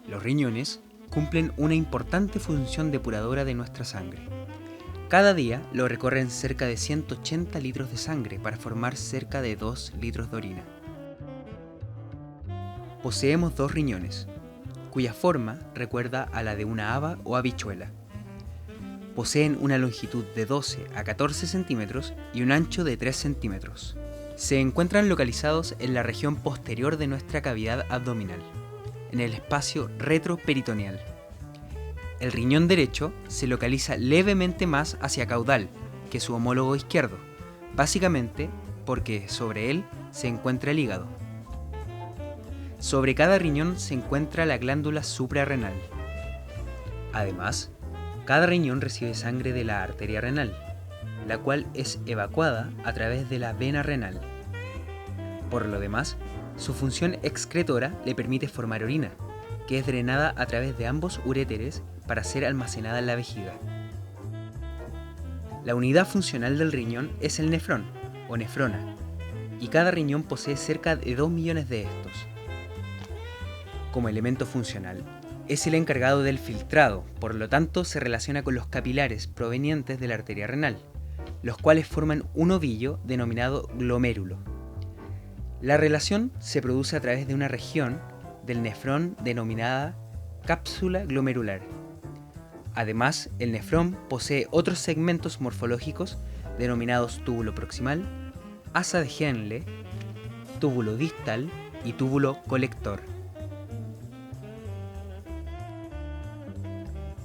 Los riñones cumplen una importante función depuradora de nuestra sangre. Cada día lo recorren cerca de 180 litros de sangre para formar cerca de 2 litros de orina. Poseemos 2 riñones, cuya forma recuerda a la de una haba o habichuela. Poseen una longitud de 12 a 14 centímetros y un ancho de 3 centímetros. Se encuentran localizados en la región posterior de nuestra cavidad abdominal, en el espacio retroperitoneal. El riñón derecho se localiza levemente más hacia caudal que su homólogo izquierdo, básicamente porque sobre él se encuentra el hígado. Sobre cada riñón se encuentra la glándula suprarrenal. Además, cada riñón recibe sangre de la arteria renal, la cual es evacuada a través de la vena renal. Por lo demás, su función excretora le permite formar orina, que es drenada a través de ambos uréteres para ser almacenada en la vejiga. La unidad funcional del riñón es el nefrón, o nefrona, y cada riñón posee cerca de 2 millones de estos. Como elemento funcional, es el encargado del filtrado, por lo tanto se relaciona con los capilares provenientes de la arteria renal, los cuales forman un ovillo denominado glomérulo. La relación se produce a través de una región del nefrón denominada cápsula glomerular. Además, el nefrón posee otros segmentos morfológicos denominados túbulo proximal, asa de Henle, túbulo distal y túbulo colector.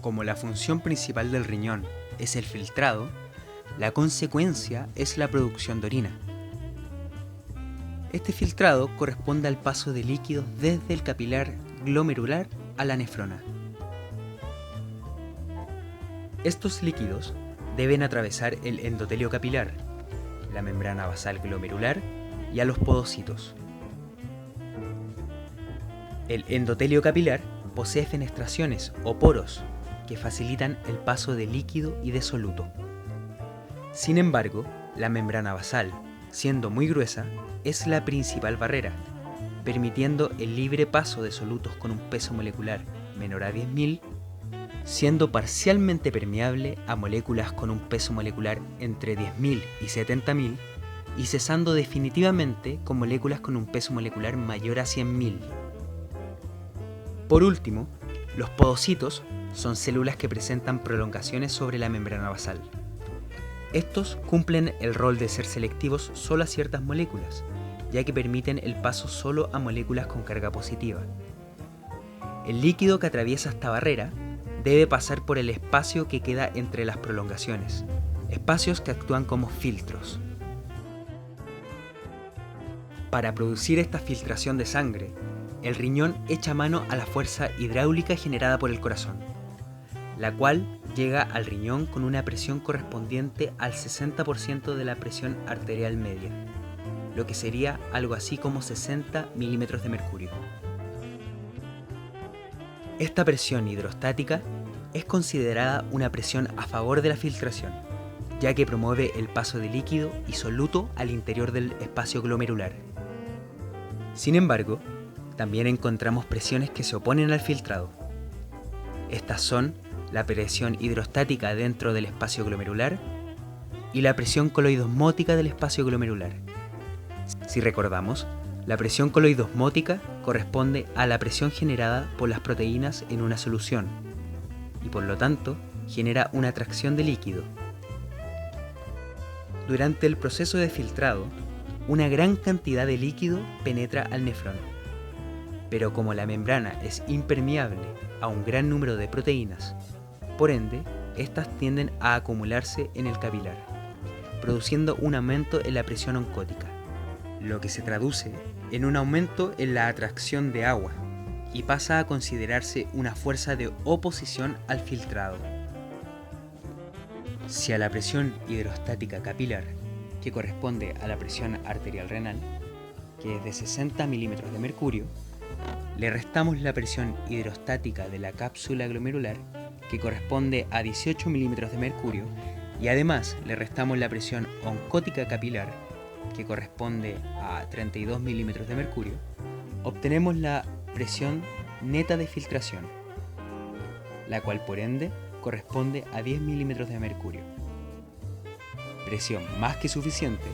Como la función principal del riñón es el filtrado, la consecuencia es la producción de orina. Este filtrado corresponde al paso de líquidos desde el capilar glomerular a la nefrona. Estos líquidos deben atravesar el endotelio capilar, la membrana basal glomerular y a los podocitos. El endotelio capilar posee fenestraciones o poros que facilitan el paso de líquido y de soluto. Sin embargo, la membrana basal, siendo muy gruesa, es la principal barrera, permitiendo el libre paso de solutos con un peso molecular menor a 10.000, siendo parcialmente permeable a moléculas con un peso molecular entre 10.000 y 70.000, y cesando definitivamente con moléculas con un peso molecular mayor a 100.000. Por último, los podocitos son células que presentan prolongaciones sobre la membrana basal. Estos cumplen el rol de ser selectivos solo a ciertas moléculas, ya que permiten el paso solo a moléculas con carga positiva. El líquido que atraviesa esta barrera debe pasar por el espacio que queda entre las prolongaciones, espacios que actúan como filtros. Para producir esta filtración de sangre, el riñón echa mano a la fuerza hidráulica generada por el corazón, la cual llega al riñón con una presión correspondiente al 60% de la presión arterial media, lo que sería algo así como 60 milímetros de mercurio. Esta presión hidrostática es considerada una presión a favor de la filtración, ya que promueve el paso de líquido y soluto al interior del espacio glomerular. Sin embargo, también encontramos presiones que se oponen al filtrado. Estas son la presión hidrostática dentro del espacio glomerular y la presión coloidosmótica del espacio glomerular. Si recordamos, la presión coloidosmótica corresponde a la presión generada por las proteínas en una solución y por lo tanto genera una atracción de líquido. Durante el proceso de filtrado, una gran cantidad de líquido penetra al nefrón, pero como la membrana es impermeable a un gran número de proteínas, por ende, estas tienden a acumularse en el capilar, produciendo un aumento en la presión oncótica, lo que se traduce en un aumento en la atracción de agua y pasa a considerarse una fuerza de oposición al filtrado. Si a la presión hidrostática capilar, que corresponde a la presión arterial renal, que es de 60 milímetros de mercurio, le restamos la presión hidrostática de la cápsula glomerular, que corresponde a 18 milímetros de mercurio, y además le restamos la presión oncótica capilar, que corresponde a 32 milímetros de mercurio, obtenemos la presión neta de filtración, la cual por ende corresponde a 10 milímetros de mercurio. Presión más que suficiente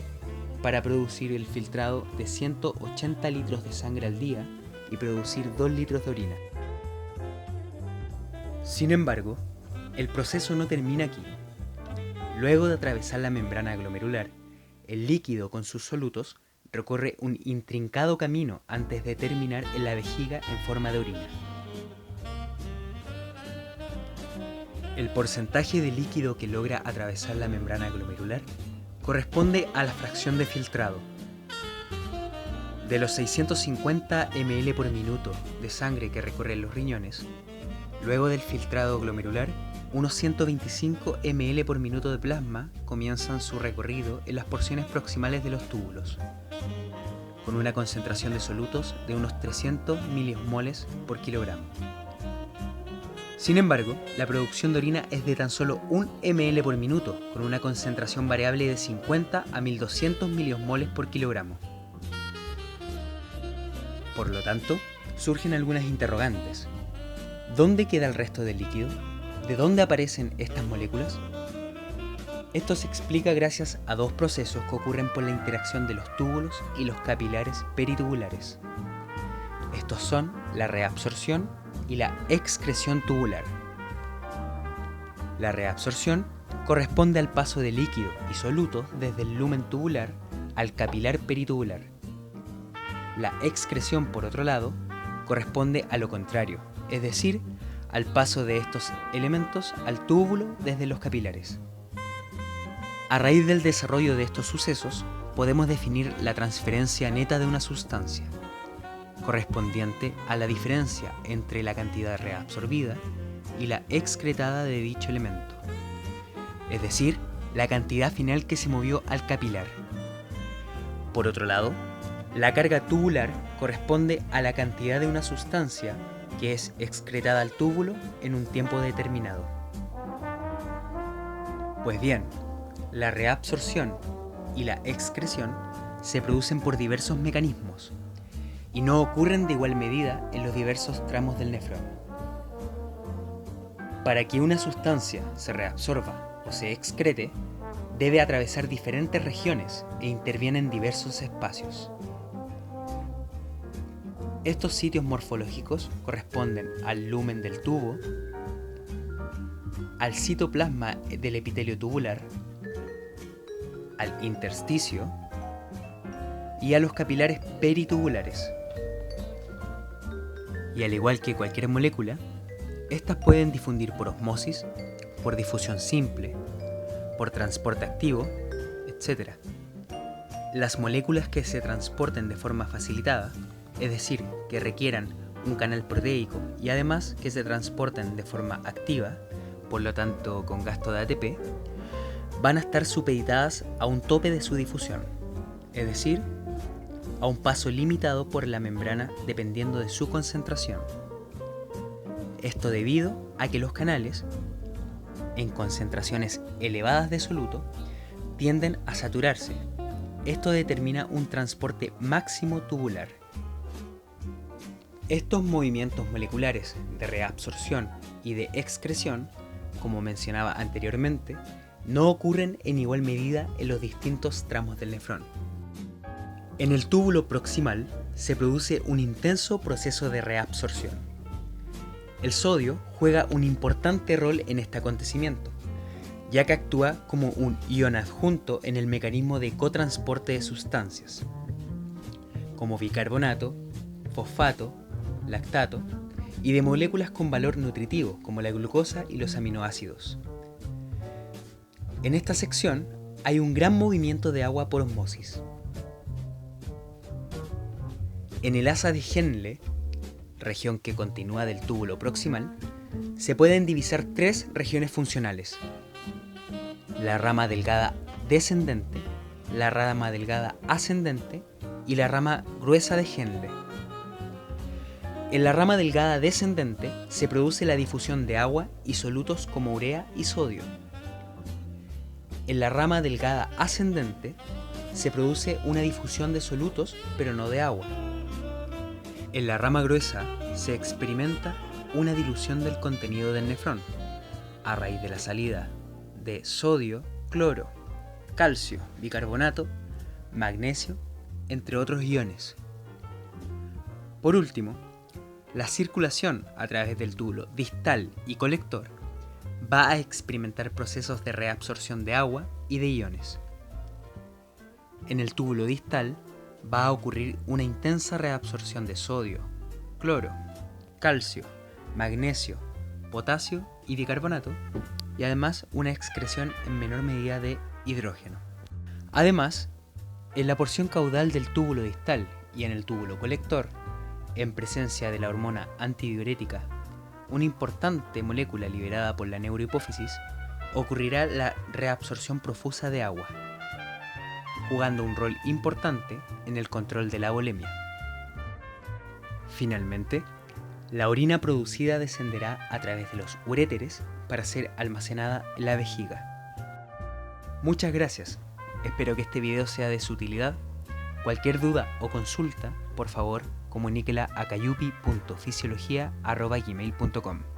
para producir el filtrado de 180 litros de sangre al día y producir 2 litros de orina. Sin embargo, el proceso no termina aquí. Luego de atravesar la membrana glomerular, el líquido con sus solutos recorre un intrincado camino antes de terminar en la vejiga en forma de orina. El porcentaje de líquido que logra atravesar la membrana glomerular corresponde a la fracción de filtrado. De los 650 ml por minuto de sangre que recorren los riñones, luego del filtrado glomerular, unos 125 ml por minuto de plasma comienzan su recorrido en las porciones proximales de los túbulos, con una concentración de solutos de unos 300 miliosmoles por kilogramo. Sin embargo, la producción de orina es de tan solo 1 ml por minuto, con una concentración variable de 50 a 1200 miliosmoles por kilogramo. Por lo tanto, surgen algunas interrogantes. ¿Dónde queda el resto del líquido? ¿De dónde aparecen estas moléculas? Esto se explica gracias a dos procesos que ocurren por la interacción de los túbulos y los capilares peritubulares. Estos son la reabsorción y la excreción tubular. La reabsorción corresponde al paso de líquido y solutos desde el lumen tubular al capilar peritubular. La excreción, por otro lado, corresponde a lo contrario, es decir, al paso de estos elementos al túbulo desde los capilares. A raíz del desarrollo de estos sucesos, podemos definir la transferencia neta de una sustancia, correspondiente a la diferencia entre la cantidad reabsorbida y la excretada de dicho elemento, es decir, la cantidad final que se movió al capilar. Por otro lado, la carga tubular corresponde a la cantidad de una sustancia que es excretada al túbulo en un tiempo determinado. Pues bien, la reabsorción y la excreción se producen por diversos mecanismos y no ocurren de igual medida en los diversos tramos del nefrón. Para que una sustancia se reabsorba o se excrete, debe atravesar diferentes regiones e interviene en diversos espacios. Estos sitios morfológicos corresponden al lumen del tubo, al citoplasma del epitelio tubular, al intersticio y a los capilares peritubulares. Y al igual que cualquier molécula, estas pueden difundir por osmosis, por difusión simple, por transporte activo, etc. Las moléculas que se transporten de forma facilitada, es decir, que requieran un canal proteico y además que se transporten de forma activa, por lo tanto con gasto de ATP, van a estar supeditadas a un tope de su difusión, es decir, a un paso limitado por la membrana dependiendo de su concentración. Esto debido a que los canales, en concentraciones elevadas de soluto, tienden a saturarse. Esto determina un transporte máximo tubular. Estos movimientos moleculares de reabsorción y de excreción, como mencionaba anteriormente, no ocurren en igual medida en los distintos tramos del nefrón. En el túbulo proximal se produce un intenso proceso de reabsorción. El sodio juega un importante rol en este acontecimiento, ya que actúa como un ion adjunto en el mecanismo de cotransporte de sustancias, como bicarbonato, fosfato, lactato, y de moléculas con valor nutritivo, como la glucosa y los aminoácidos. En esta sección hay un gran movimiento de agua por osmosis. En el asa de Henle, región que continúa del túbulo proximal, se pueden divisar tres regiones funcionales: la rama delgada descendente, la rama delgada ascendente y la rama gruesa de Henle. En la rama delgada descendente se produce la difusión de agua y solutos como urea y sodio. En la rama delgada ascendente se produce una difusión de solutos pero no de agua. En la rama gruesa se experimenta una dilución del contenido del nefrón a raíz de la salida de sodio, cloro, calcio, bicarbonato, magnesio, entre otros iones. Por último, la circulación a través del túbulo distal y colector va a experimentar procesos de reabsorción de agua y de iones. En el túbulo distal va a ocurrir una intensa reabsorción de sodio, cloro, calcio, magnesio, potasio y bicarbonato, y además una excreción en menor medida de hidrógeno. Además, en la porción caudal del túbulo distal y en el túbulo colector, en presencia de la hormona antidiurética, una importante molécula liberada por la neurohipófisis, ocurrirá la reabsorción profusa de agua, jugando un rol importante en el control de la volemia. Finalmente, la orina producida descenderá a través de los uréteres para ser almacenada en la vejiga. Muchas gracias, espero que este video sea de su utilidad. Cualquier duda o consulta, por favor, comuníquela a cayupi.fisiología@gmail.com.